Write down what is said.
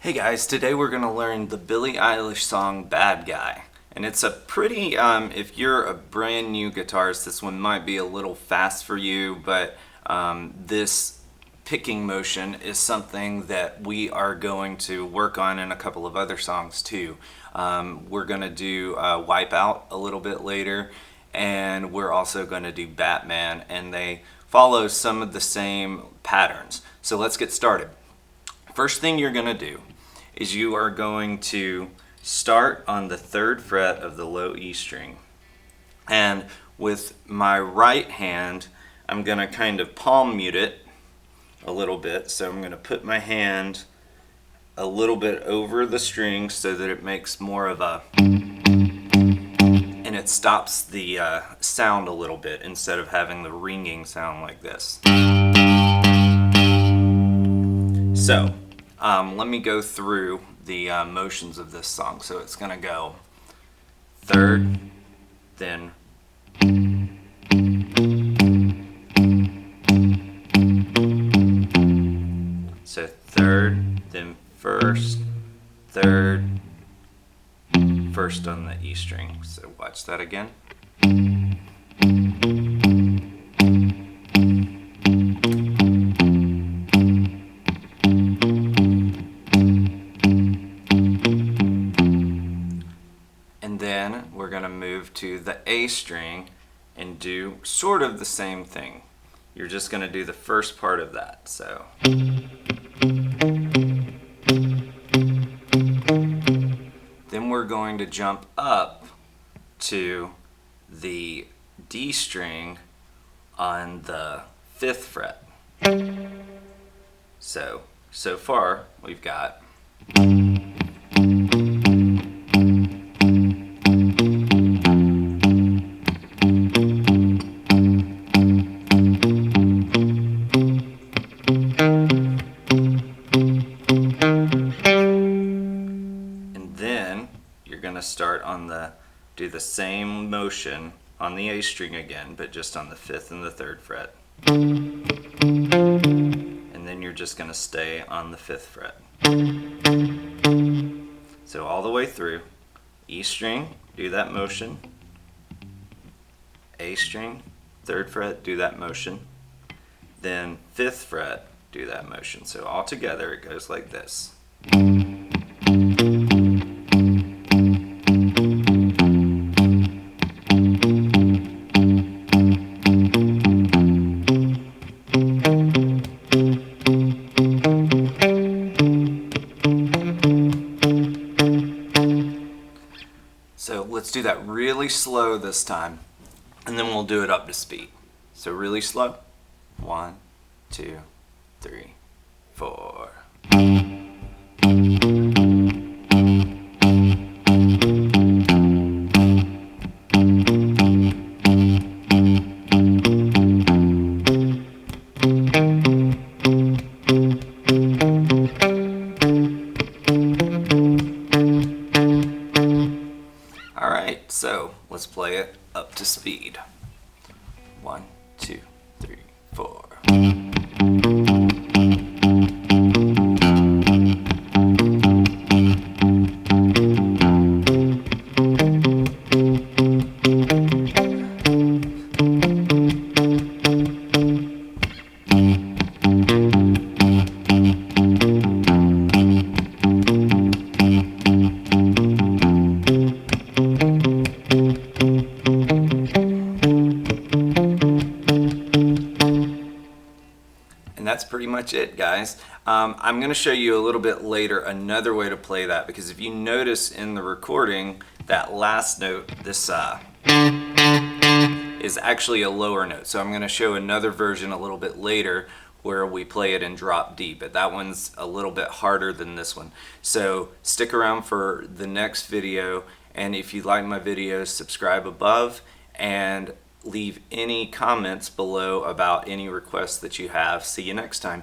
Hey guys, today we're going to learn the Billie Eilish song Bad Guy. And it's a pretty, if you're a brand new guitarist, this one might be a little fast for you, but this picking motion is something that we are going to work on in a couple of other songs too. We're going to do Wipe Out a little bit later, and we're also going to do Batman, and they follow some of the same patterns. So let's get started. First thing you're going to do is you are going to start on the 3rd fret of the low E string. And with my right hand, I'm going to kind of palm mute it a little bit. So I'm going to put my hand a little bit over the string so that it makes more of a, and it stops the sound a little bit instead of having the ringing sound like this. So let me go through the motions of this song. So it's going to go 3rd, then so 3rd, then 1st, 3rd, 1st on the E string. So watch that again. Then we're going to move to the A string and do sort of the same thing. You're just going to do the first part of that. So then we're going to jump up to the D string on the 5th fret. So far we've got start on do the same motion on the A string again, but just on the 5th and the 3rd fret. And then you're just going to stay on the 5th fret. So all the way through, E string, do that motion. A string, 3rd fret, do that motion. Then 5th fret, do that motion. So all together it goes like this. So let's do that really slow this time, and then we'll do it up to speed. So really slow. 1, 2, 3, 4. So let's play it up to speed. 1, 2, 3, 4. That's pretty much it, guys. I'm going to show you a little bit later another way to play that, because if you notice in the recording, that last note, this is actually a lower note. So I'm going to show another version a little bit later where we play it in drop D, but that one's a little bit harder than this one. So stick around for the next video, and if you like my videos, subscribe above and leave any comments below about any requests that you have. See you next time.